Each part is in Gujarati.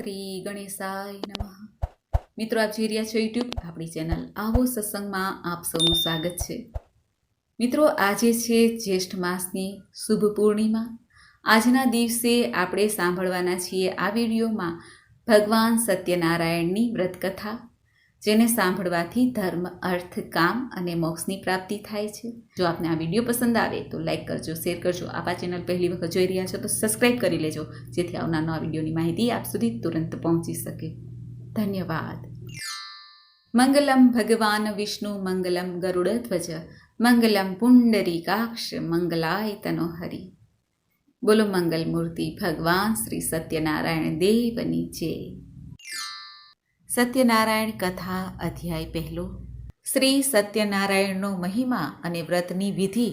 શ્રી ગણેશાય નમઃ. મિત્રો, આપ જોઈ રહ્યા છો યુટ્યુબ આપણી ચેનલ આવો સત્સંગમાં આપ સૌનું સ્વાગત છે. મિત્રો, આજે છે જ્યેષ્ઠ માસની શુભ પૂર્ણિમા. આજના દિવસે આપણે સાંભળવાના છીએ આ વિડીયોમાં ભગવાન સત્યનારાયણની વ્રતકથા, જેને સાંભળવાથી ધર્મ, અર્થ, કામ અને મોક્ષની પ્રાપ્તિ થાય છે. જો આપને આ વિડીયો પસંદ આવે તો લાઈક કરજો, શેર કરજો. આપ આ ચેનલ પહેલી વખત જોઈ રહ્યા છો તો સબસ્ક્રાઈબ કરી લેજો, જેથી આવનાર નવા વિડીયોની માહિતી આપ સુધી તુરંત પહોંચી શકે. ધન્યવાદ. મંગલમ ભગવાન વિષ્ણુ મંગલમ ગરુડધ્વજ મંગલમ પુંડરીકાક્ષ મંગલાય તનો હરિ. બોલો મંગલ મૂર્તિ ભગવાન શ્રી સત્યનારાયણ દેવની જય. સત્યનારાયણ કથા અધ્યાય પહેલો. શ્રી સત્યનારાયણનો મહિમા અને વ્રતની વિધિ.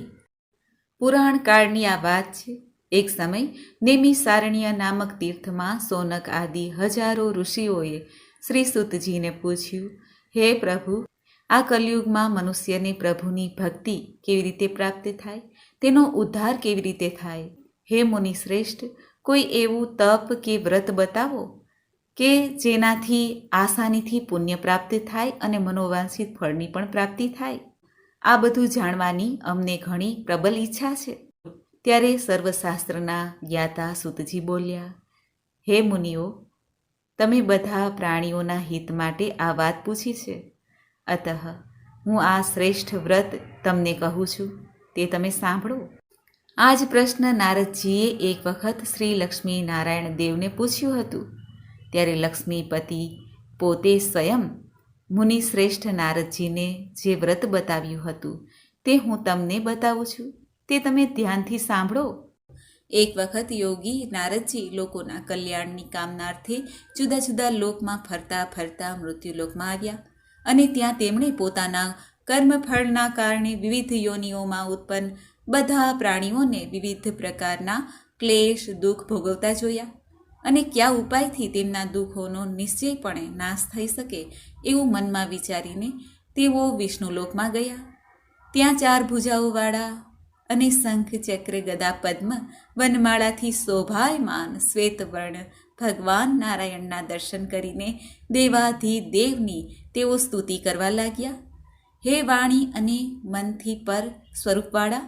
પુરાણ કાળની આ વાત છે. એક સમય નેમિસારણ્ય નામક તીર્થમાં સોનક આદિ હજારો ઋષિઓએ શ્રી સુતજીને પૂછ્યું, હે પ્રભુ, આ કલયુગમાં મનુષ્યને પ્રભુની ભક્તિ કેવી રીતે પ્રાપ્ત થાય, તેનો ઉદ્ધાર કેવી રીતે થાય? હે મુનિ શ્રેષ્ઠ, કોઈ એવું તપ કે વ્રત બતાવો કે જેનાથી આસાનીથી પુણ્ય પ્રાપ્ત થાય અને મનોવાંછિત ફળની પણ પ્રાપ્તિ થાય. આ બધું જાણવાની અમને ઘણી પ્રબલ ઈચ્છા છે. ત્યારે સર્વશાસ્ત્રના જ્ઞાતા સુતજી બોલ્યા, હે મુનિઓ, તમે બધા પ્રાણીઓના હિત માટે આ વાત પૂછી છે. અતઃ હું આ શ્રેષ્ઠ વ્રત તમને કહું છું, તે તમે સાંભળો. આ જ પ્રશ્ન નારદજીએ એક વખત શ્રી લક્ષ્મી નારાયણ દેવને પૂછ્યું હતું. ત્યારે લક્ષ્મીપતિ પોતે સ્વયં મુનિ શ્રેષ્ઠ નારદજીને જે વ્રત બતાવ્યું હતું તે હું તમને બતાવું છું, તે તમે ધ્યાનથી સાંભળો. એક વખત યોગી નારદજી લોકોના કલ્યાણની કામનાર્થે જુદા જુદા લોકમાં ફરતા ફરતા મૃત્યુલોકમાં આવ્યા અને ત્યાં તેમણે પોતાના કર્મફળના કારણે વિવિધ યોનિઓમાં ઉત્પન્ન બધા પ્રાણીઓને વિવિધ પ્રકારના ક્લેશ, દુઃખ ભોગવતા જોયા અને કયા ઉપાયથી તેમના દુઃખોનો નિશ્ચયપણે નાશ થઈ શકે એવું મનમાં વિચારીને તેઓ વિષ્ણુલોકમાં ગયા. ત્યાં 4 ભુજાઓવાળા અને શંખ, ચક્ર, ગદા, પદ્મ, વનમાળાથી શોભાયમાન શ્વેતવર્ણ ભગવાન નારાયણના દર્શન કરીને દેવાધિદેવની તેઓ સ્તુતિ કરવા લાગ્યા. હે વાણી અને મનથી પર સ્વરૂપવાળા,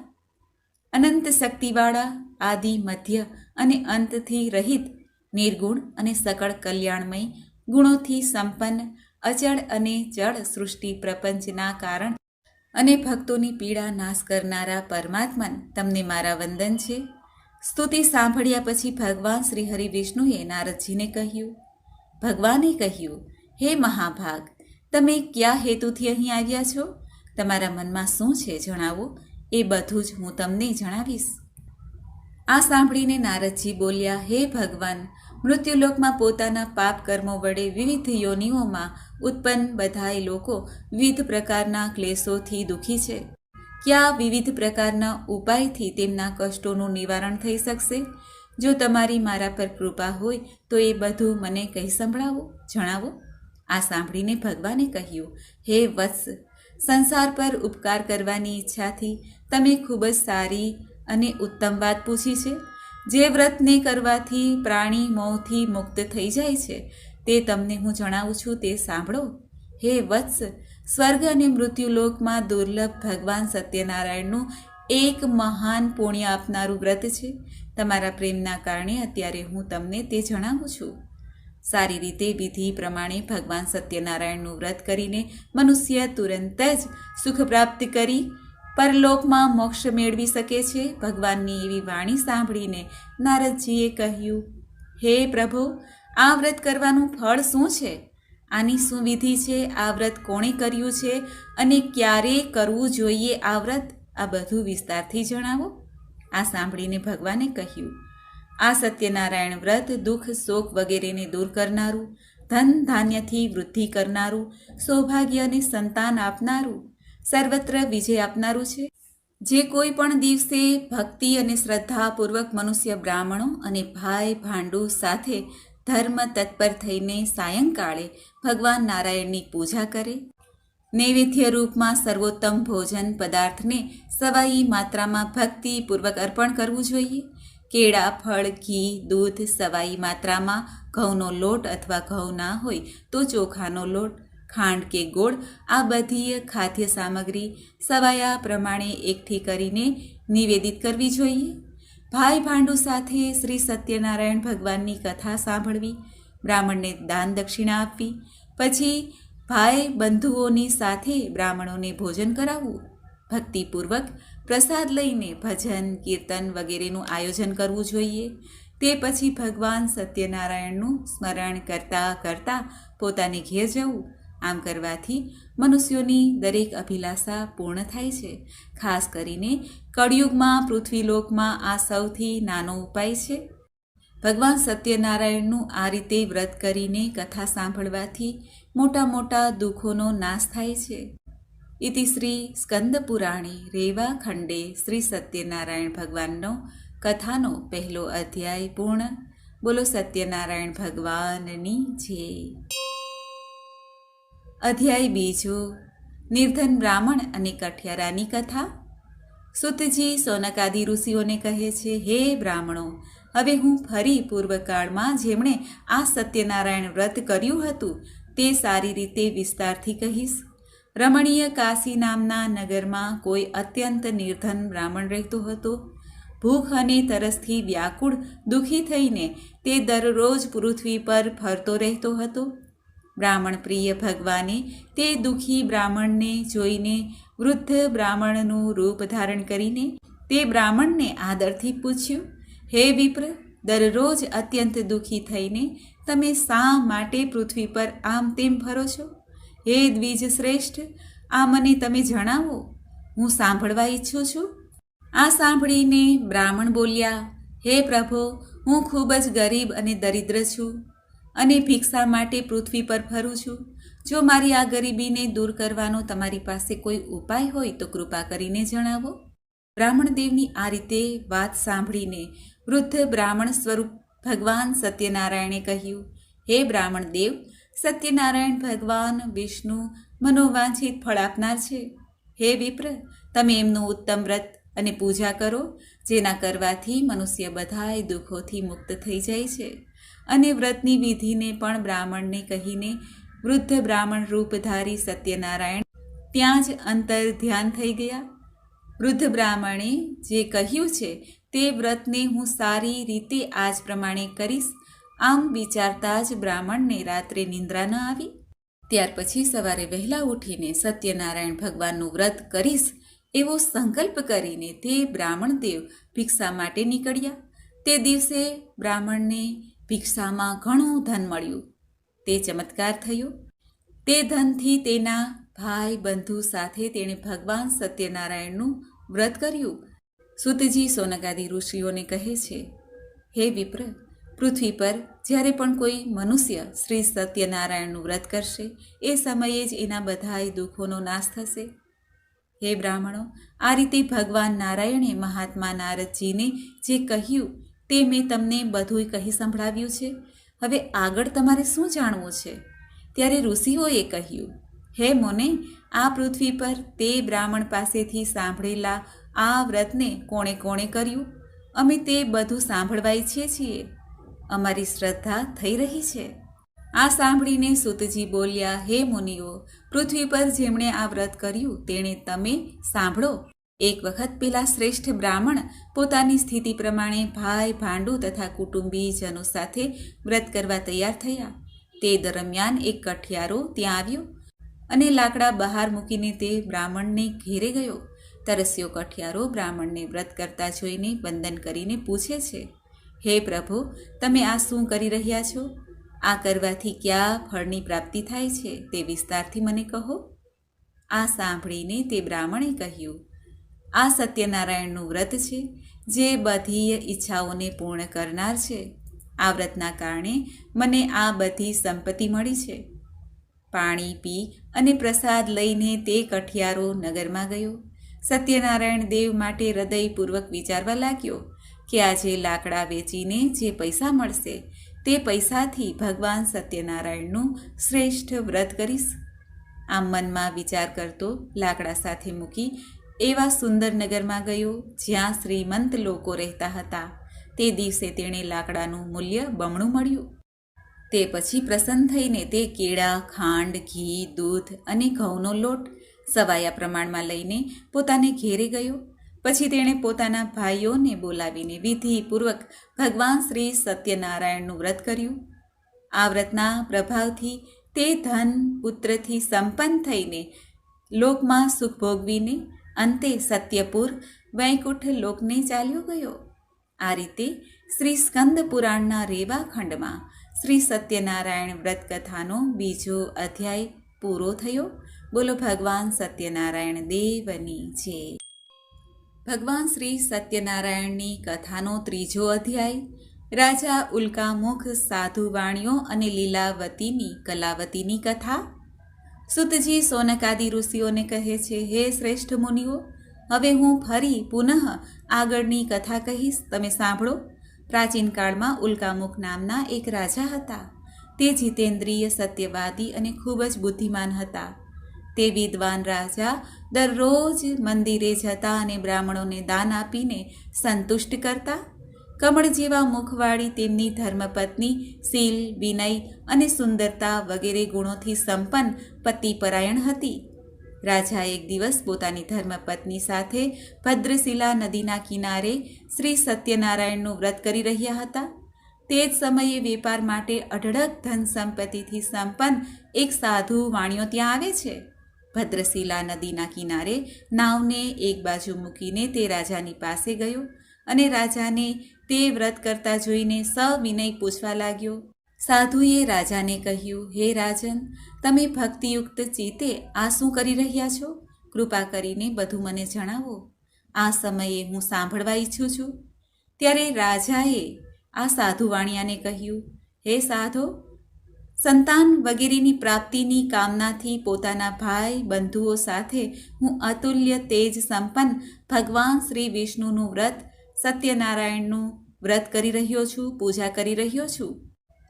અનંત શક્તિવાળા, આદિ, મધ્ય અને અંતથી રહિત, નિર્ગુણ અને સકળ કલ્યાણમય, ગુણોથી સંપન્ન, અચળ અને જળ સૃષ્ટિ પ્રપંચના કારણ અને ભક્તોની પીડા નાશ કરનારા પરમાત્મન, તમને મારા વંદન છે. સ્તુતિ સાંભળ્યા પછી ભગવાન શ્રી હરિ વિષ્ણુએ નારદજીને કહ્યું. ભગવાને કહ્યું, હે મહાભાગ, તમે કયા હેતુથી અહીં આવ્યા છો? તમારા મનમાં શું છે જણાવો, એ બધું જ હું તમને જણાવીશ. આ સાંભળીને નારદજી બોલ્યા, હે ભગવાન, મૃત્યુલોકમાં પોતાના પાપ કર્મો વડે વિવિધ યોનિઓમાં ઉત્પન્ન બધાય લોકો વિવિધ પ્રકારના ક્લેશોથી દુઃખી છે. કયા વિવિધ પ્રકારના ઉપાયથી તેમના કષ્ટોનું નિવારણ થઈ શકશે? જો તમારી મારા પર કૃપા હોય તો એ બધું મને કહી સંભળાવો, જણાવો. આ સાંભળીને ભગવાને કહ્યું, હે વત્સ, સંસાર પર ઉપકાર કરવાની ઈચ્છાથી તમે ખૂબ જ સારી અને ઉત્તમ વાત પૂછી છે. જે વ્રતને કરવાથી પ્રાણી મોહથી મુક્ત થઈ જાય છે તે તમને હું જણાવું છું, તે સાંભળો. હે વત્સ, સ્વર્ગ અને મૃત્યુલોકમાં દુર્લભ ભગવાન સત્યનારાયણનું એક મહાન પુણ્ય આપનારું વ્રત છે. તમારા પ્રેમના કારણે અત્યારે હું તમને તે જણાવું છું. સારી રીતે વિધિ પ્રમાણે ભગવાન સત્યનારાયણનું વ્રત કરીને મનુષ્ય તુરંત જ સુખ પ્રાપ્ત કરી પરલોકમાં મોક્ષ મેળવી શકે છે. ભગવાનની એવી વાણી સાંભળીને નારદજીએ કહ્યું, હે પ્રભુ, આ વ્રત કરવાનું ફળ શું છે? આની શું વિધિ છે? આ વ્રત કોણે કર્યું છે અને ક્યારે કરવું જોઈએ આ વ્રત? આ બધું વિસ્તારથી જણાવો. આ સાંભળીને ભગવાને કહ્યું, આ સત્યનારાયણ વ્રત દુઃખ, શોક વગેરેને દૂર કરનારું, ધન ધાન્યથી વૃદ્ધિ કરનારું, સૌભાગ્ય અને સંતાન આપનારું, સર્વત્ર વિજય આપનારું છે. જે કોઈ પણ દિવસે ભક્તિ અને શ્રદ્ધાપૂર્વક મનુષ્ય બ્રાહ્મણો અને ભાઈ ભાંડુ સાથે ધર્મ તત્પર થઈને સાયંકાળે ભગવાન નારાયણની પૂજા કરે, નૈવેદ્ય રૂપમાં સર્વોત્તમ ભોજન પદાર્થને સવાઈ માત્રામાં ભક્તિપૂર્વક અર્પણ કરવું જોઈએ. કેળા, ફળ, ઘી, દૂધ સવાઈ માત્રામાં ઘઉંનો લોટ અથવા ઘઉં ના હોય તો ચોખાનો લોટ, ખાંડ કે ગોળ આ બધી ખાદ્ય સામગ્રી સવાયા પ્રમાણે એકઠી કરીને નિવેદિત કરવી જોઈએ. ભાઈ ભાંડુ સાથે શ્રી સત્યનારાયણ ભગવાનની કથા સાંભળવી, બ્રાહ્મણને દાન દક્ષિણા આપવી, પછી ભાઈ બંધુઓની સાથે બ્રાહ્મણોને ભોજન કરાવવું, ભક્તિપૂર્વક પ્રસાદ લઈને ભજન કીર્તન વગેરેનું આયોજન કરવું જોઈએ. તે પછી ભગવાન સત્યનારાયણનું સ્મરણ કરતાં કરતાં પોતાને ઘેર જવું. આમ કરવાથી મનુષ્યોની દરેક અભિલાષા પૂર્ણ થાય છે. ખાસ કરીને કળિયુગમાં પૃથ્વીલોકમાં આ સૌથી નાનો ઉપાય છે. ભગવાન સત્યનારાયણનું આ રીતે વ્રત કરીને કથા સાંભળવાથી મોટા મોટા દુઃખોનો નાશ થાય છે. ઇતિ શ્રી સ્કંદ પુરાણે રેવા ખંડે શ્રી સત્યનારાયણ ભગવાનનો કથાનો પહેલો અધ્યાય પૂર્ણ. બોલો સત્યનારાયણ ભગવાનની જય. અધ્યાય બીજો, નિર્ધન બ્રાહ્મણ અને કઠિયારાની કથા. સુતજી સોનકાદિ ઋષિઓને કહે છે, હે બ્રાહ્મણો, હવે હું ફરી પૂર્વકાળમાં જેમણે આ સત્યનારાયણ વ્રત કર્યું હતું તે સારી રીતે વિસ્તારથી કહીશ. રમણીય કાશી નામના નગરમાં કોઈ અત્યંત નિર્ધન બ્રાહ્મણ રહેતો હતો. ભૂખ અને તરસથી વ્યાકુળ દુઃખી થઈને તે દરરોજ પૃથ્વી પર ફરતો રહેતો હતો. બ્રાહ્મણ પ્રિય ભગવાને તે દુઃખી બ્રાહ્મણને જોઈને વૃદ્ધ બ્રાહ્મણનું રૂપ ધારણ કરીને તે બ્રાહ્મણને આદરથી પૂછ્યું, હે વિપ્ર, દરરોજ અત્યંત દુઃખી થઈને તમે શા માટે પૃથ્વી પર આમ તેમ ફરો છો? હે દ્વિજ શ્રેષ્ઠ, આ મને તમે જણાવો, હું સાંભળવા ઈચ્છું છું. આ સાંભળીને બ્રાહ્મણ બોલ્યા, હે પ્રભો, હું ખૂબ જ ગરીબ અને દરિદ્ર છું અને ભિક્ષા માટે પૃથ્વી પર ફરું છું. જો મારી આ ગરીબીને દૂર કરવાનો તમારી પાસે કોઈ ઉપાય હોય તો કૃપા કરીને જણાવો. બ્રાહ્મણ દેવની આ રીતે વાત સાંભળીને વૃદ્ધ બ્રાહ્મણ સ્વરૂપ ભગવાન સત્યનારાયણે કહ્યું, હે બ્રાહ્મણ દેવ, સત્યનારાયણ ભગવાન વિષ્ણુ મનોવાંછિત ફળ આપનાર છે. હે વિપ્ર, તમે એમનું ઉત્તમ વ્રત અને પૂજા કરો, જેના કરવાથી મનુષ્ય બધાય દુઃખોથી મુક્ત થઈ જાય છે. અને વ્રતની વિધિને પણ બ્રાહ્મણને કહીને વૃદ્ધ બ્રાહ્મણ રૂપધારી સત્યનારાયણ ત્યાં જ અંતર ધ્યાન થઈ ગયા. વૃદ્ધ બ્રાહ્મણે જે કહ્યું છે તે વ્રતને હું સારી રીતે આજ પ્રમાણે કરીશ. આમ વિચારતા જ બ્રાહ્મણને રાત્રે નિંદ્રા ન આવી. ત્યાર પછી સવારે વહેલા ઉઠીને સત્યનારાયણ ભગવાનનું વ્રત કરીશ એવો સંકલ્પ કરીને તે બ્રાહ્મણ દેવ ભિક્ષા માટે નીકળ્યા. તે દિવસે બ્રાહ્મણને ભિક્ષામાં ઘણું ધન મળ્યું. તે ચમત્કાર થયો. તે ધનથી તેના ભાઈ બંધુ સાથે તેણે ભગવાન સત્યનારાયણનું વ્રત કર્યું. સુતજી સોનકાદિ ઋષિઓને કહે છે, હે વિપ્ર, પૃથ્વી પર જ્યારે પણ કોઈ મનુષ્ય શ્રી સત્યનારાયણનું વ્રત કરશે એ સમયે જ એના બધાય દુઃખોનો નાશ થશે. હે બ્રાહ્મણો, આ રીતે ભગવાન નારાયણે મહાત્મા નારદજીને જે કહ્યું તે મેં તમને બધું કહી સંભળાવ્યું છે. હવે આગળ તમારે શું જાણવું છે? ત્યારે ઋષિઓએ કહ્યું, હે મુને, આ પૃથ્વી પર તે બ્રાહ્મણ પાસેથી સાંભળેલા આ વ્રતને કોણે કોણે કર્યું? અમે તે બધું સાંભળવા ઈચ્છીએ છીએ. અમારી શ્રદ્ધા થઈ રહી છે. આ સાંભળીને સુતજી બોલ્યા, હે મુનિઓ, પૃથ્વી પર જેમણે આ વ્રત કર્યું તેણે તમે સાંભળો. એક વખત પેલા શ્રેષ્ઠ બ્રાહ્મણ પોતાની સ્થિતિ પ્રમાણે ભાઈ ભાંડુ તથા કુટુંબીજનો સાથે વ્રત કરવા તૈયાર થયા. તે દરમિયાન એક કઠિયારો ત્યાં આવ્યો અને લાકડા બહાર મૂકીને તે બ્રાહ્મણને ઘેરે ગયો. તરસ્યો કઠિયારો બ્રાહ્મણને વ્રત કરતા જોઈને વંદન કરીને પૂછે છે, હે પ્રભુ, તમે આ શું કરી રહ્યા છો? આ કરવાથી કયા ફળની પ્રાપ્તિ થાય છે તે વિસ્તારથી મને કહો. આ સાંભળીને તે બ્રાહ્મણે કહ્યું, આ સત્યનારાયણનું વ્રત છે, જે બધી ઈચ્છાઓને પૂર્ણ કરનાર છે. આ વ્રતના કારણે મને આ બધી સંપત્તિ મળી છે. પાણી પી અને પ્રસાદ લઈને તે કઠિયારો નગરમાં ગયો. સત્યનારાયણ દેવ માટે હૃદયપૂર્વક વિચારવા લાગ્યો કે આજે લાકડા વેચીને જે પૈસા મળશે તે પૈસાથી ભગવાન સત્યનારાયણનું શ્રેષ્ઠ વ્રત કરીશ. આમ મનમાં વિચાર કરતો લાકડા સાથે મૂકી એવા સુંદર નગરમાં ગયો જ્યાં શ્રીમંત લોકો રહેતા હતા. તે દિવસે તેણે લાકડાનું મૂલ્ય બમણું મળ્યું. તે પછી પ્રસન્ન થઈને તે કેળા, ખાંડ, ઘી, દૂધ અને ઘઉંનો લોટ સવાયા પ્રમાણમાં લઈને પોતાને ઘેરે ગયો. પછી તેણે પોતાના ભાઈઓને બોલાવીને વિધિપૂર્વક ભગવાન શ્રી સત્યનારાયણનું વ્રત કર્યું. આ વ્રતના પ્રભાવથી તે ધન પુત્રથી સંપન્ન થઈને લોકમાં સુખ ભોગવીને અંતે સત્યપુર વૈકુંઠ લોકને ચાલ્યો ગયો. આ રીતે શ્રી સ્કંદ પુરાણના રેવા ખંડમાં શ્રી સત્યનારાયણ વ્રત કથાનો બીજો અધ્યાય પૂરો થયો. બોલો ભગવાન સત્યનારાયણ દેવની જય. ભગવાન શ્રી સત્યનારાયણની કથાનો ત્રીજો અધ્યાય રાજા ઉલ્કામુખ, સાધુ વાણિયો અને લીલાવતીની કલાવતીની કથા. સુતજી સોનકાદિ ઋષિઓને કહે છે, હે શ્રેષ્ઠ મુનિઓ, હવે હું ફરી પુનઃ આગળની કથા કહીશ, તમે સાંભળો. પ્રાચીન કાળમાં ઉલ્કામુખ નામના એક રાજા હતા. તે જીતેન્દ્રિય, સત્યવાદી અને ખૂબ જ બુદ્ધિમાન હતા. તે વિદ્વાન રાજા દરરોજ મંદિરે જતા અને બ્રાહ્મણોને દાન આપીને સંતુષ્ટ કરતા. કમળ જેવા મુખવાળી તેમની ધર્મપત્ની શીલ, વિનય અને સુંદરતા વગેરે ગુણોથી સંપન્ન પતિપરાયણ હતી. રાજા એક દિવસ પોતાની ધર્મપત્ની સાથે ભદ્રશિલા નદીના કિનારે શ્રી સત્યનારાયણનું વ્રત કરી રહ્યા હતા. તે જ સમયે વેપાર માટે અઢળક ધન સંપત્તિથી સંપન્ન એક સાધુ વાણિયો ત્યાં આવે છે. ભદ્રશિલા નદીના કિનારે નાવને એક બાજુ મૂકીને તે રાજાની પાસે ગયો અને રાજાને તે વ્રત કરતા જોઈને સવિનય પૂછવા લાગ્યો. સાધુએ રાજાને કહ્યું, હે રાજન, તમે ભક્તિયુક્ત ચિત્તે આ શું કરી રહ્યા છો? કૃપા કરીને બધું મને જણાવો. આ સમયે હું સાંભળવા ઈચ્છું છું. ત્યારે રાજાએ આ સાધુ વાણિયાને કહ્યું, હે સાધો, સંતાન વગેરેની પ્રાપ્તિની કામનાથી પોતાના ભાઈ બંધુઓ સાથે હું અતુલ્ય તેજ સંપન્ન ભગવાન શ્રી વિષ્ણુનું વ્રત, સત્યનારાયણનું વ્રત કરી રહ્યો છું, પૂજા કરી રહ્યો છું.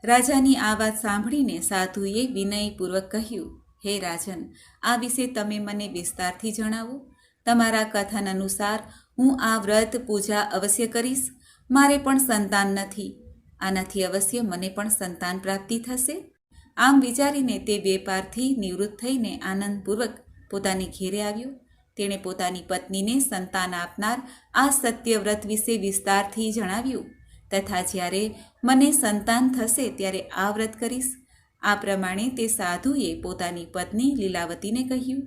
રાજાની આ વાત સાંભળીને સાધુએ વિનયપૂર્વક કહ્યું, હે રાજન, આ વિશે તમે મને વિસ્તારથી જણાવો. તમારા કથન અનુસાર હું આ વ્રત પૂજા અવશ્ય કરીશ. મારે પણ સંતાન નથી. આનાથી અવશ્ય મને પણ સંતાન પ્રાપ્તિ થશે. આમ વિચારીને તે વેપારથી નિવૃત્ત થઈને આનંદપૂર્વક પોતાને ઘેરે આવ્યો. તેણે પોતાની પત્નીને સંતાન આપનાર આ સત્યવ્રત વિશે વિસ્તારથી જણાવ્યું તથા જ્યારે મને સંતાન થશે ત્યારે આ વ્રત કરીશ. આ પ્રમાણે તે સાધુએ પોતાની પત્ની લીલાવતીને કહ્યું.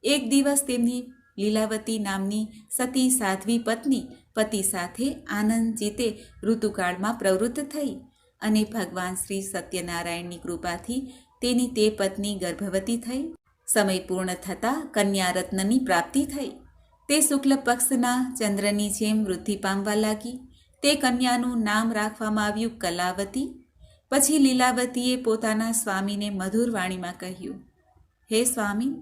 એક દિવસ તેમની લીલાવતી નામની સતી સાધ્વી પત્ની પતિ સાથે આનંદ ચિત્તે ઋતુકાળમાં પ્રવૃત્ત થઈ અને ભગવાન શ્રી સત્યનારાયણની કૃપાથી તેની તે પત્ની ગર્ભવતી થઈ. સમય પૂર્ણ થતાં કન્યારત્નની પ્રાપ્તિ થઈ. તે શુક્લ પક્ષના ચંદ્રની જેમ વૃદ્ધિ પામવા લાગી. તે કન્યાનું નામ રાખવામાં આવ્યું કલાવતી. પછી લીલાવતીએ પોતાના સ્વામીને મધુર વાણીમાં કહ્યું, હે સ્વામી,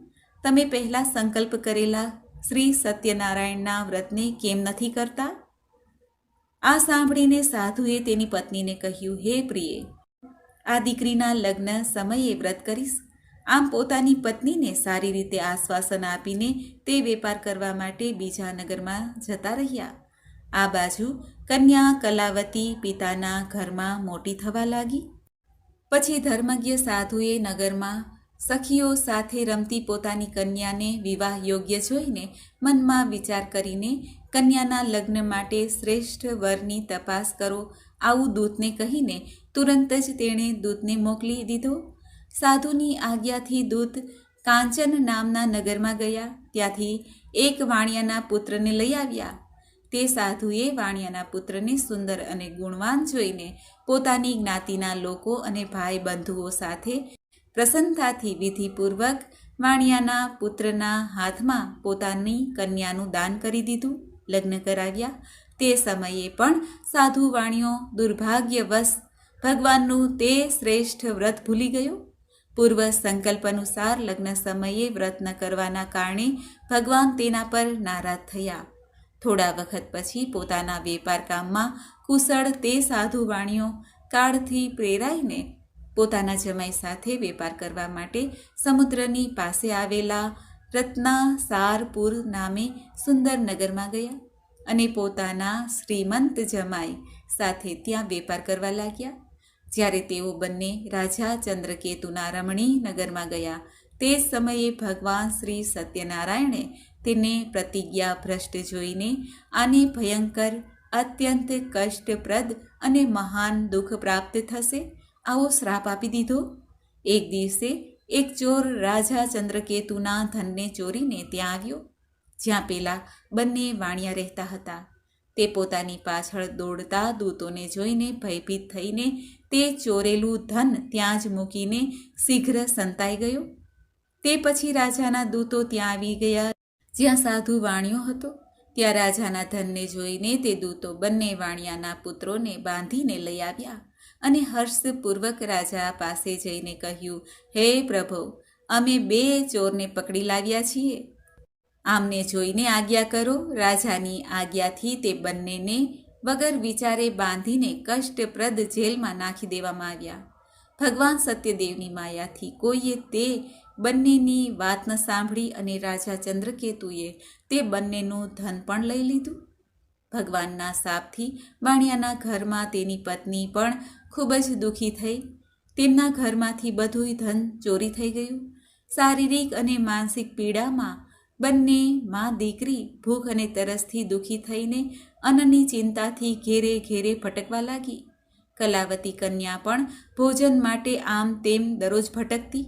તમે પહેલાં સંકલ્પ કરેલા શ્રી સત્યનારાયણના વ્રતને કેમ નથી કરતા? આ સાંભળીને સાધુએ તેની પત્નીને કહ્યું, હે પ્રિયે, આ દીકરીના લગ્ન સમયે વ્રત કરીશ. આમ પોતાની પત્નીને સારી રીતે આશ્વાસન આપીને તે વેપાર કરવા માટે બીજા નગરમાં જતા રહ્યા. આ બાજુ કન્યા કલાવતી પિતાના ઘરમાં મોટી થવા લાગી. પછી ધર્મજ્ઞ સાધુએ નગરમાં સખીઓ સાથે રમતી પોતાની કન્યાને વિવાહ યોગ્ય જોઈને મનમાં વિચાર કરીને કન્યાના લગ્ન માટે શ્રેષ્ઠ વરની તપાસ કરો આવું દૂતને કહીને તુરંત જ તેણે દૂતને મોકલી દીધો. સાધુની આજ્ઞાથી દૂત કાંચન નામના નગરમાં ગયા. ત્યાંથી એક વાણિયાના પુત્રને લઈ આવ્યા. તે સાધુએ વાણિયાના પુત્રને સુંદર અને ગુણવાન જોઈને પોતાની જ્ઞાતિના લોકો અને ભાઈ બંધુઓ સાથે પ્રસન્નતાથી વિધિપૂર્વક વાણિયાના પુત્રના હાથમાં પોતાની કન્યાનું દાન કરી દીધું, લગ્ન કરાવ્યા. તે સમયે પણ સાધુ વાણિયો દુર્ભાગ્યવશ ભગવાનનું તે શ્રેષ્ઠ વ્રત ભૂલી ગયો. પૂર્વ સંકલ્પ અનુસાર લગ્ન સમયે વ્રત ન કરવાના કારણે ભગવાન તેના પર નારાજ થયા. થોડા વખત પછી પોતાના વેપાર કામમાં કુશળ તે સાધુ વાણિયો કાળથી પ્રેરાઈને પોતાના જમાઈ સાથે વેપાર કરવા માટે સમુદ્રની પાસે આવેલા રત્નાસારપુર નામે સુંદર નગરમાં ગયા અને પોતાના શ્રીમંત જમાઈ સાથે ત્યાં વેપાર કરવા લાગ્યા. જ્યારે તેઓ બંને રાજા ચંદ્રકેતુના રમણીય નગરમાં ગયા તે સમયે ભગવાન શ્રી સત્યનારાયણે તેને પ્રતિજ્ઞા ભ્રષ્ટ જોઈને આને ભયંકર અત્યંત કષ્ટપ્રદ અને મહાન દુઃખ પ્રાપ્ત થશે આવો શ્રાપ આપી દીધો. એક દિવસે એક ચોર રાજા ચંદ્રકેતુના ધનને ચોરીને ત્યાં આવ્યો જ્યાં પેલા બંને વાણિયા રહેતા હતા. તે પોતાની પાછળ દોડતા દૂતોને જોઈને ભયભીત થઈને તે ચોરેલું ધન ત્યાં જ મૂકીને શીઘ્ર સંતાઈ ગયો. તે પછી રાજાના દૂતો ત્યાં આવી ગયા જ્યાં સાધુ વાણિયો હતો. ત્યાં રાજાના ધનને જોઈને તે દૂતો બંને વાણિયાના પુત્રોને બાંધીને લઈ આવ્યા અને હર્ષપૂર્વક રાજા પાસે જઈને કહ્યું, હે પ્રભુ, અમે 2 ચોરને પકડી લાવ્યા છીએ. આમને જોઈને આજ્ઞા કરો. રાજાની આજ્ઞાથી તે બંનેને વગર વિચારે બાંધીને કષ્ટપ્રદ જેલમાં નાખી દેવામાં આવ્યા. ભગવાન સત્યદેવની માયાથી કોઈએ તે બંનેની વાત ન સાંભળી અને રાજા ચંદ્રકેતુએ તે બંનેનું ધન પણ લઈ લીધું. ભગવાનના શાપથી વાણિયાના ઘરમાં તેની પત્ની પણ ખૂબ જ દુઃખી થઈ. તેમના ઘરમાંથી બધું ધન ચોરી થઈ ગયું. શારીરિક અને માનસિક પીડામાં બંને માં દીકરી ભૂખ અને તરસથી દુઃખી થઈને અન્નની ચિંતાથી ઘેરે ઘેરે ભટકવા લાગી. કલાવતી કન્યા પણ ભોજન માટે આમ તેમ દરરોજ ભટકતી.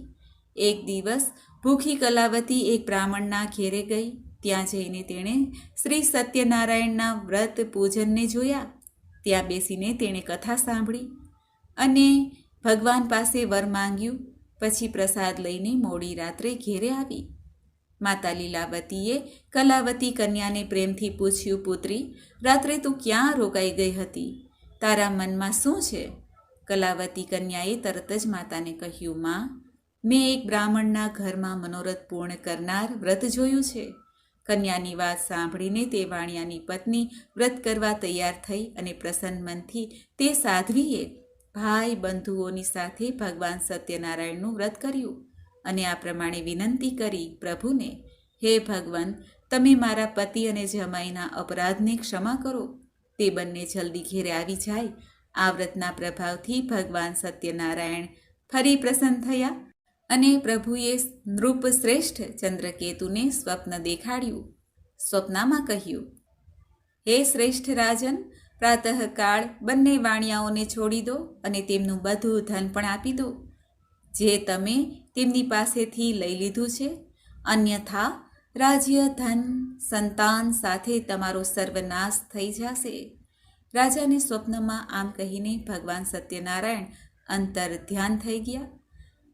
એક દિવસ ભૂખી કલાવતી એક બ્રાહ્મણના ઘેરે ગઈ. ત્યાં જઈને તેણે શ્રી સત્યનારાયણના વ્રત પૂજનને જોયા. ત્યાં બેસીને તેણે કથા સાંભળી અને ભગવાન પાસે વર માંગ્યું. પછી પ્રસાદ લઈને મોડી રાત્રે ઘેરે આવી. માતા લીલાવતીએ કલાવતી કન્યાને પ્રેમથી પૂછ્યું, પુત્રી, રાત્રે તું ક્યાં રોકાઈ ગઈ હતી? તારા મનમાં શું છે? કલાવતી કન્યાએ તરત જ માતાને કહ્યું, માં, મેં એક બ્રાહ્મણના ઘરમાં મનોરથ પૂર્ણ કરનાર વ્રત જોયું છે. કન્યાની વાત સાંભળીને તે વાણિયાની પત્ની વ્રત કરવા તૈયાર થઈ અને પ્રસન્ન મનથી તે સાધ્વીએ ભાઈ બંધુઓની સાથે ભગવાન સત્યનારાયણનું વ્રત કર્યું અને આ પ્રમાણે વિનંતી કરી પ્રભુને, હે ભગવાન, તમે મારા પતિ અને જમાઈના અપરાધને ક્ષમા કરો. તે બંને જલ્દી ઘેરે આવી જાય. આ વ્રતના પ્રભાવથી ભગવાન સત્યનારાયણ ફરી પ્રસન્ન થયા અને પ્રભુએ નૃપશ્રેષ્ઠ ચંદ્રકેતુને સ્વપ્ન દેખાડ્યું. સ્વપ્નમાં કહ્યું, હે શ્રેષ્ઠ રાજન, પ્રાતઃકાળ બંને વાણિયાઓને છોડી દો અને તેમનું બધું ધન પણ આપી દો જે તમે તેમની પાસેથી લઈ લીધું છે. અન્યથા રાજ્ય, ધન, સંતાન સાથે તમારો સર્વનાશ થઈ જશે. રાજાને સ્વપ્નમાં આમ કહીને ભગવાન સત્યનારાયણ અંતર ધ્યાન થઈ ગયા.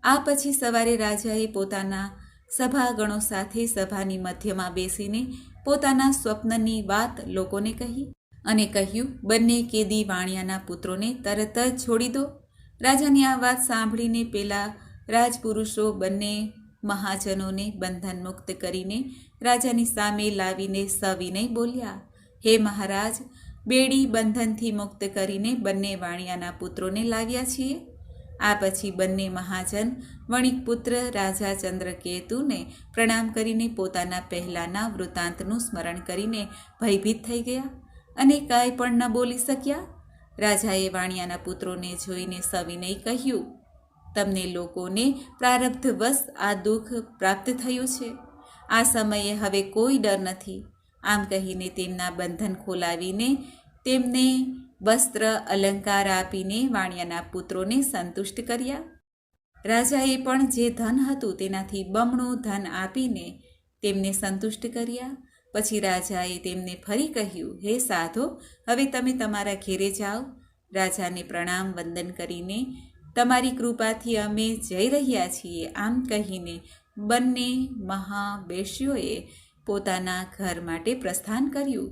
આ પછી સવારે રાજાએ પોતાના સભાગણો સાથે સભાની મધ્યમાં બેસીને પોતાના સ્વપ્નની વાત લોકોને કહી અને કહ્યું, બંને કેદી વાણિયાના પુત્રોને તરત જ છોડી દો. રાજાની આ વાત સાંભળીને પેલા રાજપુરુષો બંને મહાજનોને બંધન મુક્ત કરીને રાજાની સામે લાવીને સવિનય બોલ્યા, હે મહારાજ, બેડી બંધનથી મુક્ત કરીને બંને વાણિયાના પુત્રોને લાવ્યા છીએ. આ પછી બંને મહાજન વણિકપુત્ર રાજા ચંદ્રકેતુને પ્રણામ કરીને પોતાના પહેલાંના વૃત્તાંતનું સ્મરણ કરીને ભયભીત થઈ ગયા અને કાંઈ પણ ન બોલી શક્યા. રાજાએ વાણિયાના પુત્રોને જોઈને સવિનય કહ્યું, તમને લોકોને પ્રારબ્ધવશ આ દુઃખ પ્રાપ્ત થયું છે. આ સમયે હવે કોઈ ડર નથી. આમ કહીને તેમના બંધન ખોલાવીને તેમને વસ્ત્ર અલંકાર આપીને વાણિયાના પુત્રોને સંતુષ્ટ કર્યા. રાજાએ પણ જે ધન હતું તેનાથી બમણું ધન આપીને તેમને સંતુષ્ટ કર્યા. પછી રાજાએ તેમને ફરી કહ્યું, હે સાધો, હવે તમે તમારા ઘેરે જાઓ. રાજાને પ્રણામ વંદન કરીને, તમારી કૃપાથી અમે જઈ રહ્યા છીએ, આમ કહીને બંને મહાવેશ્યોએ પોતાના ઘર માટે પ્રસ્થાન કર્યું.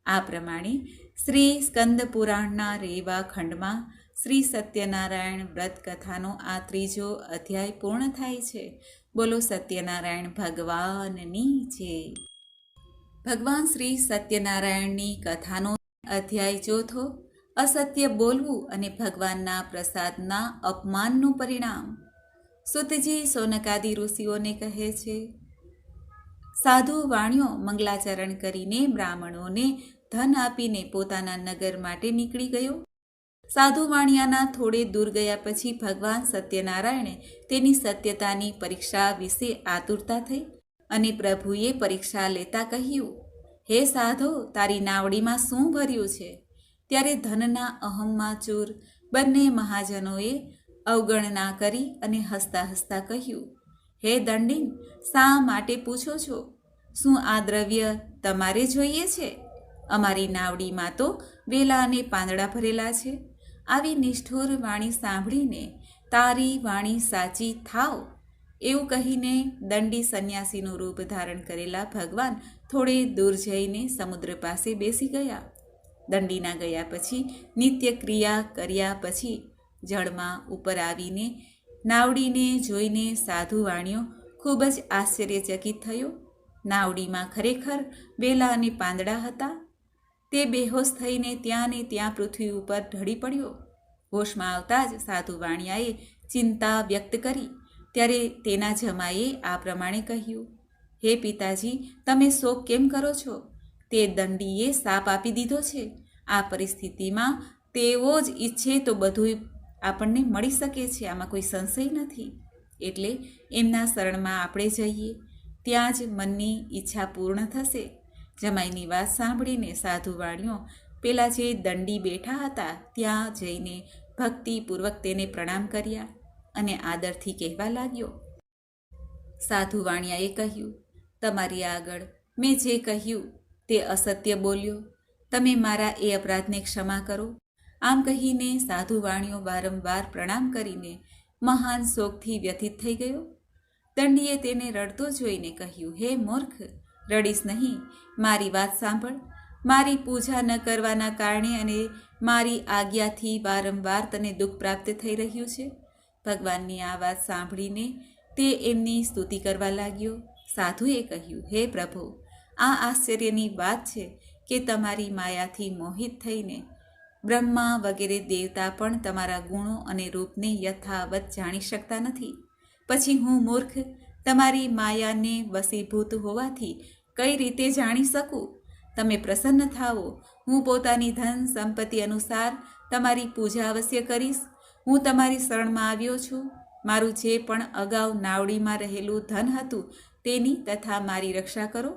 આ પ્રમાણે શ્રી સ્કંદ પુરાણના રેવા ખંડમાં શ્રી સત્યનારાયણ વ્રત કથાનો આ 3જો અધ્યાય પૂર્ણ થાય છે. બોલો સત્યનારાયણ ભગવાનની જય. ભગવાન શ્રી સત્યનારાયણની કથાનો અધ્યાય 4, અસત્ય બોલવું અને ભગવાનના પ્રસાદના અપમાનનું પરિણામ. સુતજી સોનકાદી ઋષિઓને કહે છે, સાધુ વાણિયો મંગલાચરણ કરીને બ્રાહ્મણોને ધન આપીને પોતાના નગર માટે નીકળી ગયો. સાધુ વાણિયાના થોડે દૂર ગયા પછી ભગવાન સત્યનારાયણે તેની સત્યતાની પરીક્ષા વિશે આતુરતા થઈ અને પ્રભુએ પરીક્ષા લેતા કહ્યું, હે સાધો, તારી નાવડીમાં શું ભર્યું છે? ત્યારે ધનના અહમમાં ચૂર બંને મહાજનોએ અવગણના કરી અને હસતા હસતા કહ્યું, હે દંડીન, શા માટે પૂછો છો? શું આ દ્રવ્ય તમારે જોઈએ છે? અમારી નાવડીમાં તો વેલા અને પાંદડા ભરેલા છે. આવી નિષ્ઠુર વાણી સાંભળીને તારી વાણી સાચી થાવ એવું કહીને દંડી સંન્યાસીનું રૂપ ધારણ કરેલા ભગવાન થોડે દૂર જઈને સમુદ્ર પાસે બેસી ગયા. દંડીના ગયા પછી નિત્ય ક્રિયા કર્યા પછી જળમાં ઉપર આવીને નાવડીને જોઈને સાધુ વાણિયો ખૂબ જ આશ્ચર્યચકિત થયો. નાવડીમાં ખરેખર વેલા અને પાંદડા હતા. તે બેહોશ થઈને ત્યાં ને ત્યાં પૃથ્વી ઉપર ઢળી પડ્યો. હોશમાં આવતા જ સાધુ વાણિયાએ ચિંતા વ્યક્ત કરી. ત્યારે તેના જમાઈએ આ પ્રમાણે કહ્યું, હે પિતાજી, તમે શોક કેમ કરો છો? તે દંડીએ શાપ આપી દીધો છે. આ પરિસ્થિતિમાં તેઓ જ ઈચ્છે તો બધું આપણને મળી શકે છે, આમાં કોઈ સંશય નથી. એટલે એમના શરણમાં આપણે જઈએ, ત્યાં જ મનની ઈચ્છા પૂર્ણ થશે. જમાઈની વાત સાંભળીને સાધુ વાણિયો પેલા જે દંડી બેઠા હતા ત્યાં જઈને ભક્તિપૂર્વક તેને પ્રણામ કર્યા અને આદરથી કહેવા લાગ્યો, સાધુ વાણિયાએ કહ્યું, તમારી આગળ મેં જે કહ્યું તે અસત્ય બોલ્યો. તમે મારા એ અપરાધને ક્ષમા કરો. આમ કહીને સાધુ વાણિયો વારંવાર પ્રણામ કરીને મહાન શોકથી વ્યથિત થઈ ગયો. દંડીએ તેને રડતો જોઈને કહ્યું, હે મૂર્ખ, રડીશ નહીં, મારી વાત સાંભળ. મારી પૂજા ન કરવાના કારણે અને મારી આજ્ઞાથી વારંવાર તને દુઃખ પ્રાપ્ત થઈ રહ્યું છે. ભગવાનની આ વાત સાંભળીને તે એમની સ્તુતિ કરવા લાગ્યો. સાધુએ કહ્યું, હે પ્રભુ, આ આશ્ચર્યની વાત છે કે તમારી માયાથી મોહિત થઈને બ્રહ્મા વગેરે દેવતા પણ તમારા ગુણો અને રૂપને યથાવત જાણી શકતા નથી. પછી હું મૂર્ખ તમારી માયાને વશીભૂત હોવાથી કઈ રીતે જાણી શકું? તમે પ્રસન્ન થાઓ. હું પોતાની ધન સંપત્તિ અનુસાર તમારી પૂજા અવશ્ય કરીશ. હું તમારી શરણમાં આવ્યો છું. મારું જે પણ અગાઉ નાવડીમાં રહેલું ધન હતું તેની તથા મારી રક્ષા કરો.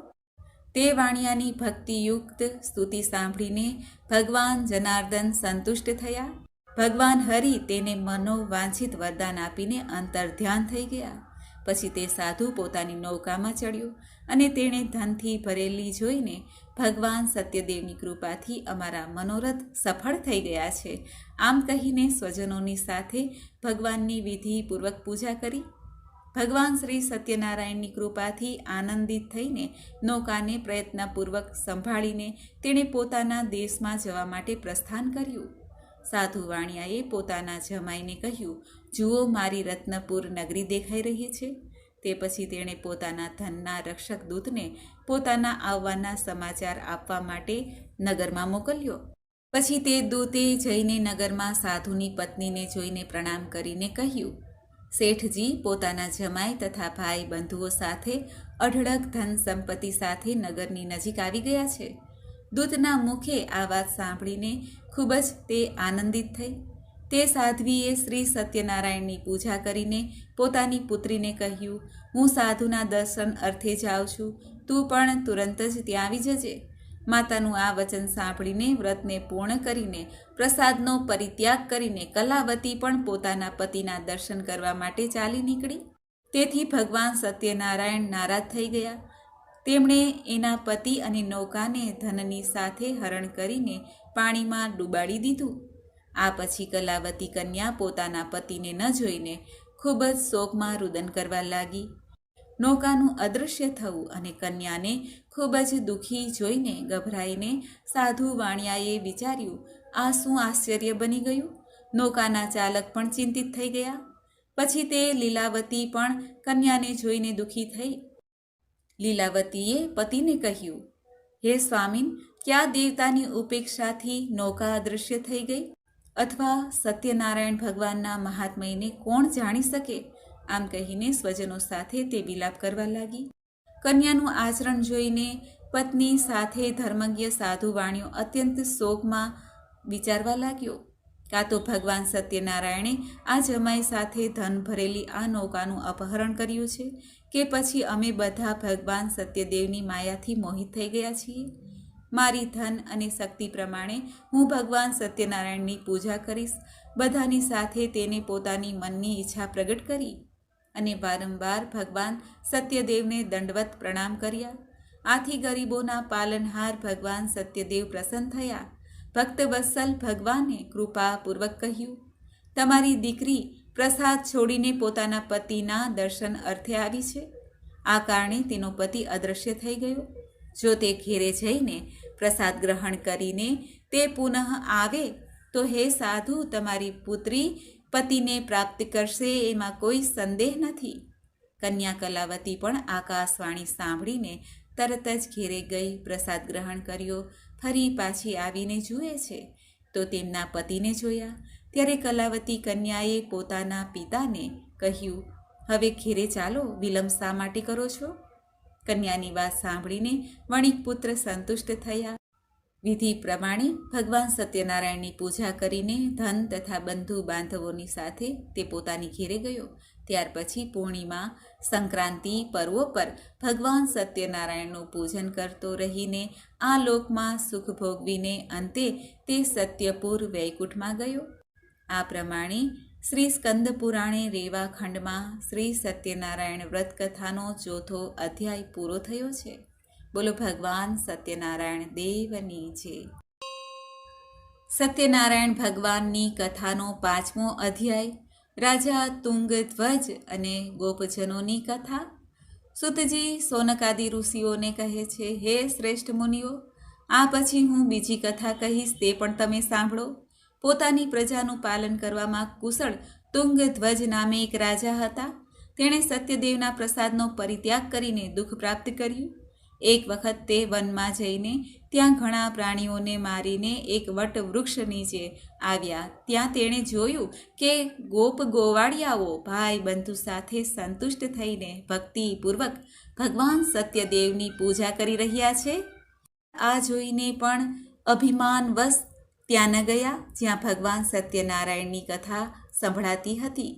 તે વાણિયાની ભક્તિયુક્ત સ્તુતિ સાંભળીને ભગવાન જનાર્દન સંતુષ્ટ થયા. ભગવાન હરિ તેને મનોવાંછિત વરદાન આપીને અંતર ધ્યાન થઈ ગયા. પછી તે સાધુ પોતાની નૌકામાં ચડ્યો અને તેણે ધનથી ભરેલી જોઈને ભગવાન સત્યદેવની કૃપાથી અમારા મનોરથ સફળ થઈ ગયા છે. આમ કહીને સ્વજનોની સાથે ભગવાનની વિધિપૂર્વક પૂજા કરી. ભગવાન શ્રી સત્યનારાયણની કૃપાથી આનંદિત થઈને નૌકાને પ્રયત્નપૂર્વક સંભાળીને તેણે પોતાના દેશમાં જવા માટે પ્રસ્થાન કર્યું. સાધુ વાણિયાએ પોતાના જમાઈને કહ્યું, જુઓ, મારી રત્નપુર નગરી દેખાઈ રહી છે. તે પછી તેણે પોતાના ધનના રક્ષક દૂતને પોતાના આવવાના સમાચાર આપવા માટે નગરમાં મોકલ્યો. પછી તે દૂતે જઈને નગરમાં સાધુની પત્નીને જોઈને પ્રણામ કરીને કહ્યું, શેઠજી પોતાના જમાઈ તથા ભાઈ બંધુઓ સાથે અઢળક ધન સંપત્તિ સાથે નગરની નજીક આવી ગયા છે. દૂતના મુખે આ વાત સાંભળીને ખૂબ જ તે આનંદિત થઈ. તે સાધ્વીએ શ્રી સત્યનારાયણની પૂજા કરીને પોતાની પુત્રીને કહ્યું, હું સાધુના દર્શન અર્થે જાઉં છું, તું પણ તુરંત જ ત્યાં આવી જજે. માતાનું આ વચન સાંભળીને વ્રતને પૂર્ણ કરીને પ્રસાદનો પરિત્યાગ કરીને કલાવતી પણ પોતાના પતિના દર્શન કરવા માટે ચાલી નીકળી. તેથી ભગવાન સત્યનારાયણ નારાજ થઈ ગયા. તેમણે એના પતિ અને નૌકાને ધનની સાથે હરણ કરીને પાણીમાં ડૂબાડી દીધું. આ પછી કલાવતી કન્યા પોતાના પતિને ન જોઈને ખૂબ જ શોકમાં રુદન કરવા લાગી. નૌકાનું અદૃશ્ય થવું અને કન્યાને ખૂબ જ દુઃખી જોઈને ગભરાઈને સાધુ વાણિયાએ વિચાર્યું, આ શું આશ્ચર્ય બની ગયું? નૌકાના ચાલક પણ ચિંતિત થઈ ગયા. પછી તે લીલાવતી પણ કન્યાને જોઈને દુઃખી થઈ. લીલાવતીએ પતિને કહ્યું, હે સ્વામીન, ક્યાં દેવતાની ઉપેક્ષાથી નૌકા અદૃશ્ય થઈ ગઈ? અથવા સત્યનારાયણ ભગવાનના મહાત્મયને કોણ જાણી શકે? આમ કહીને સ્વજનો સાથે તે વિલાપ કરવા લાગી. કન્યાનું આચરણ જોઈને પત્ની સાથે ધર્મજ્ઞ સાધુ વાણિયો અત્યંત શોકમાં વિચારવા લાગ્યો. કાં તો ભગવાન સત્યનારાયણે આ જમાઈ સાથે ધન ભરેલી આ નૌકાનું અપહરણ કર્યું છે, કે પછી અમે બધા ભગવાન સત્યદેવની માયાથી મોહિત થઈ ગયા છીએ. મારી ધન અને શક્તિ પ્રમાણે હું ભગવાન સત્યનારાયણની પૂજા કરીશ. બધાની સાથે તેને પોતાની મનની ઈચ્છા પ્રગટ કરી અને વારંવાર ભગવાન સત્યદેવને દંડવત પ્રણામ કર્યા. આથી ગરીબોના પાલનહાર ભગવાન સત્યદેવ પ્રસન્ન થયા. ભક્તવત્સલ ભગવાને કૃપાપૂર્વક કહ્યું, તમારી દીકરી પ્રસાદ છોડીને પોતાના પતિના દર્શન અર્થે આવી છે. આ કારણે તેનો પતિ અદૃશ્ય થઈ ગયો. જો તે ઘેરે જઈને પ્રસાદ ગ્રહણ કરીને તે પુનઃ આવે તો હે સાધુ, તમારી પુત્રી પતિને પ્રાપ્ત કરશે, એમાં કોઈ સંદેહ નથી. કન્યા કલાવતી પણ આકાશવાણી સાંભળીને તરત જ ઘેરે ગઈ, પ્રસાદ ગ્રહણ કર્યો. ફરી પાછી આવીને જુએ છે તો તેમના પતિને જોયા. ત્યારે કલાવતી કન્યાએ પોતાના પિતાને કહ્યું, હવે ઘેરે ચાલો, વિલંબ શા માટે કરો છો? કન્યાની વાત સાંભળીને વણિક પુત્ર સંતુષ્ટ થયા. વિધિ પ્રમાણે ભગવાન સત્યનારાયણની પૂજા કરીને ધન તથા બંધુ બાંધવોની સાથે તે પોતાની ઘેરે ગયો. ત્યાર પછી પૂર્ણિમા, સંક્રાંતિ પર્વો પર ભગવાન સત્યનારાયણનું પૂજન કરતો રહીને આ લોકમાં સુખ ભોગવીને અંતે તે સત્યપુર વૈકુંઠમાં ગયો. આ પ્રમાણે શ્રી સ્કંદ પુરાણે રેવા ખંડમાં શ્રી સત્યનારાયણ વ્રત કથાનો 4થો અધ્યાય પૂરો થયો છે. બોલો ભગવાન સત્યનારાયણ દેવની જય. સત્યનારાયણ ભગવાનની કથાનો 5મો અધ્યાય રાજા તુંગધ્વજ અને ગોપજનોની કથા. સુતજી સોનકાદિ ઋષિઓને કહે છે, હે શ્રેષ્ઠ મુનિઓ, આ પછી હું બીજી કથા કહીશ, તે પણ તમે સાંભળો. પોતાની પ્રજાનું પાલન કરવામાં કુશળ તુંગધ્વજ નામે એક રાજા હતા. તેણે સત્યદેવના પ્રસાદનો પરિત્યાગ કરીને દુઃખ પ્રાપ્ત કર્યું. એક વખત તે વનમાં જઈને ત્યાં ઘણા પ્રાણીઓને મારીને એક વટ વૃક્ષ નીચે આવ્યા. ત્યાં તેણે જોયું કે ગોપ ગોવાળિયાઓ ભાઈ બંધુ સાથે સંતુષ્ટ થઈને ભક્તિપૂર્વક ભગવાન સત્યદેવની પૂજા કરી રહ્યા છે. આ જોઈને પણ અભિમાનવશ ત્યાં ન ગયા જ્યાં ભગવાન સત્યનારાયણની કથા સંભળાતી હતી.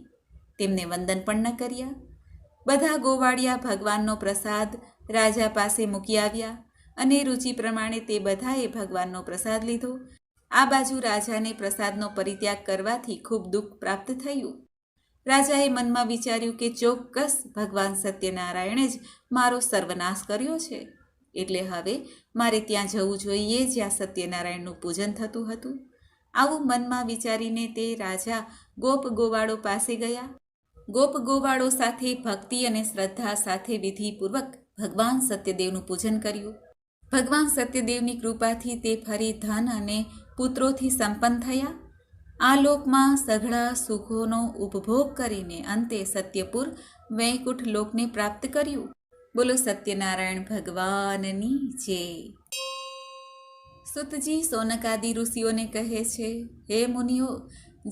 તેમને વંદન પણ ન કર્યા. બધા ગોવાળિયા ભગવાનનો પ્રસાદ રાજા પાસે મૂકી આવ્યા અને રુચિ પ્રમાણે તે બધાએ ભગવાનનો પ્રસાદ લીધો. આ બાજુ રાજાને પ્રસાદનો પરિત્યાગ કરવાથી ખૂબ દુઃખ પ્રાપ્ત થયું. રાજાએ મનમાં વિચાર્યું કે ચોક્કસ ભગવાન સત્યનારાયણે જ મારો સર્વનાશ કર્યો છે, એટલે હવે મારે ત્યાં જવું જોઈએ જ્યાં સત્યનારાયણનું પૂજન થતું હતું. આવું મનમાં વિચારીને તે રાજા ગોપ ગોવાળો પાસે ગયા. ગોપ ગોવાળો સાથે ભક્તિ અને શ્રદ્ધા સાથે વિધિપૂર્વક ભગવાન સત્યદેવનું પૂજન કર્યું. ભગવાન સત્યદેવની કૃપાથી તે ફરી ધન અને પુત્રોથી સંપન્ન થયા. આ લોકમાં સઘળા સુખોનો ઉપભોગ કરીને અંતે સત્યપુર વૈકુંઠ લોકને પ્રાપ્ત કર્યું. બોલો સત્યનારાયણ ભગવાનની જય. સુતજી સોનકાદિ ઋષિઓને કહે છે, હે મુનિઓ,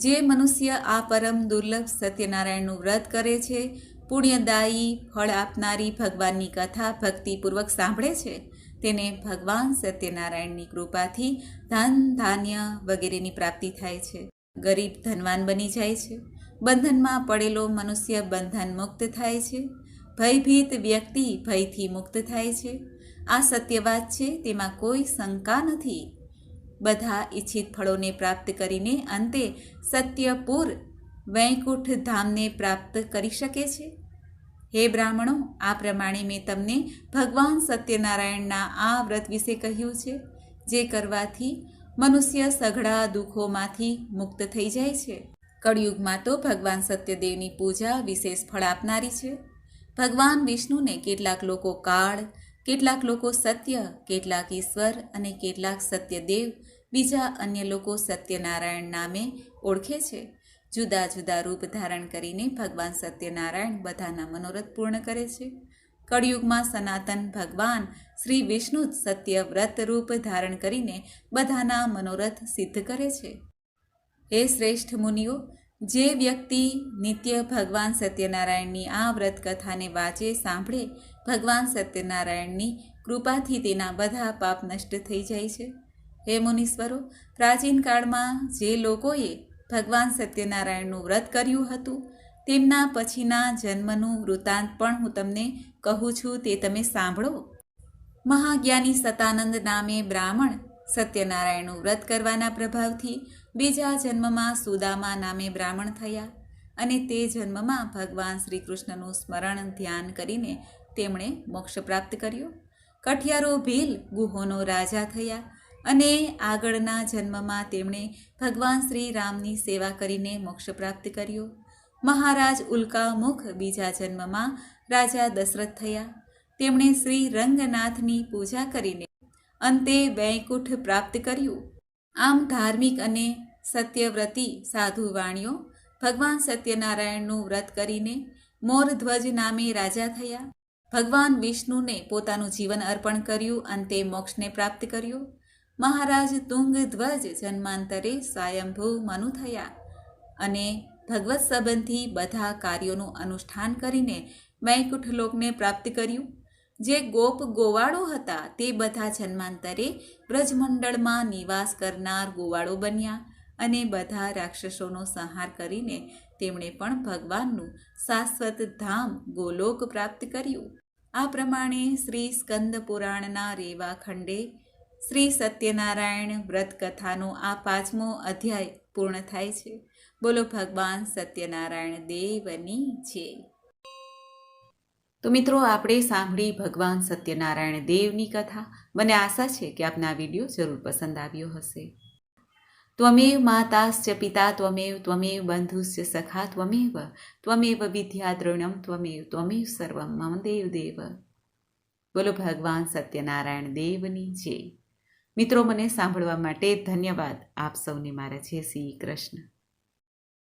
જે મનુષ્ય આ પરમ દુર્લભ સત્યનારાયણનું વ્રત કરે છે, પુણ્યદાયી ફળ આપનારી ભગવાનની કથા ભક્તિપૂર્વક સાંભળે છે, તેને ભગવાન સત્યનારાયણની કૃપાથી ધન ધાન્ય વગેરેની પ્રાપ્તિ થાય છે. ગરીબ ધનવાન બની જાય છે. બંધનમાં પડેલો મનુષ્ય બંધન મુક્ત થાય છે. ભયભીત વ્યક્તિ ભયથી મુક્ત થાય છે. આ સત્ય વાત છે, તેમાં કોઈ શંકા નથી. બધા ઈચ્છિત ફળોને પ્રાપ્ત કરીને અંતે સત્યપુર વૈકુંઠ ધામને પ્રાપ્ત કરી શકે છે. હે બ્રાહ્મણો, આ પ્રમાણે મેં તમને ભગવાન સત્યનારાયણના આ વ્રત વિશે કહ્યું છે, જે કરવાથી મનુષ્ય સઘળા દુઃખોમાંથી મુક્ત થઈ જાય છે. કળિયુગમાં તો ભગવાન સત્યદેવની પૂજા વિશેષ ફળ આપનારી છે. ભગવાન વિષ્ણુને કેટલાક લોકો કાળ, કેટલાક લોકો સત્ય, કેટલાક ઈશ્વર અને કેટલાક સત્યદેવ, બીજા અન્ય લોકો સત્યનારાયણ નામે ઓળખે છે. જુદા જુદા રૂપ ધારણ કરીને ભગવાન સત્યનારાયણ બધાના મનોરથ પૂર્ણ કરે છે. કળિયુગમાં સનાતન ભગવાન શ્રી વિષ્ણુ સત્ય વ્રત રૂપ ધારણ કરીને બધાના મનોરથ સિદ્ધ કરે છે. હે શ્રેષ્ઠ મુનિઓ, જે વ્યક્તિ નિત્ય ભગવાન સત્યનારાયણની આ વ્રત કથાને વાંચે, સાંભળે, ભગવાન સત્યનારાયણની કૃપાથી તેના બધા પાપ નષ્ટ થઈ જાય છે. હે મુનીશ્વરો, પ્રાચીન કાળમાં જે લોકોએ ભગવાન સત્યનારાયણનું વ્રત કર્યું હતું. તેમના પછીના જન્મનું વૃત્તાંત પણ હું તમને કહું છું, તે તમે સાંભળો. મહાજ્ઞાની સતાનંદ નામે બ્રાહ્મણ સત્યનારાયણનું વ્રત કરવાના પ્રભાવથી બીજા જન્મમાં સુદામા નામે બ્રાહ્મણ થયા અને તે જન્મમાં ભગવાન શ્રી કૃષ્ણનું સ્મરણ ધ્યાન કરીને તેમણે મોક્ષ પ્રાપ્ત કર્યો. કઠિયારો ભીલ ગુહોનો રાજા થયા અને આગળના જન્મમાં તેમણે ભગવાન શ્રી રામની સેવા કરીને મોક્ષ પ્રાપ્ત કર્યો. મહારાજ ઉલ્કામુખ બીજા જન્મમાં રાજા દશરથ થયા. તેમણે શ્રી રંગનાથની પૂજા કરીને અંતે વૈકુંઠ પ્રાપ્ત કર્યું. આમ ધાર્મિક અને સત્યવ્રતી સાધુ વાણીઓ ભગવાન સત્યનારાયણનું વ્રત કરીને મોરધ્વજ નામે રાજા થયા. ભગવાન વિષ્ણુને પોતાનું જીવન અર્પણ કર્યું, અંતે મોક્ષને પ્રાપ્ત કર્યો. મહારાજ તુંગધ્વજ જન્માંતરે સ્વયંભૂ મનુ થયા અને ભગવત સંબંધી બધા કાર્યોનું અનુષ્ઠાન કરીને વૈકુંઠ લોકને પ્રાપ્ત કર્યું. જે ગોપ ગોવાળો હતા તે બધા જન્માંતરે બ્રજમંડળમાં નિવાસ કરનાર ગોવાળો બન્યા અને બધા રાક્ષસોનો સંહાર કરીને તેમણે પણ ભગવાનનું શાશ્વત ધામ ગોલોક પ્રાપ્ત કર્યું. આ પ્રમાણે શ્રી સ્કંદ પુરાણના રેવા ખંડે શ્રી સત્યનારાયણ વ્રત કથાનો આ 5મો અધ્યાય પૂર્ણ થાય છે. બોલો ભગવાન સત્યનારાયણ દેવની જય. તો મિત્રો, આપણે સાંભળી ભગવાન સત્યનારાયણ દેવની કથા. મને આશા છે કે આપને આ વિડીયો જરૂર પસંદ આવ્યો હશે. ત્વમેવ માતાશ્ચ પિતા ત્વમેવ ત્વમેવ બંધુશ્ચ સખા ત્વમેવ વિદ્યા દ્રવિણમ ત્વમેવ સર્વમ મમ દેવ. બોલો ભગવાન સત્યનારાયણ દેવની જય. મિત્રો, મને સાંભળવા માટે ધન્યવાદ. આપ સૌને મારા જય શ્રી કૃષ્ણ.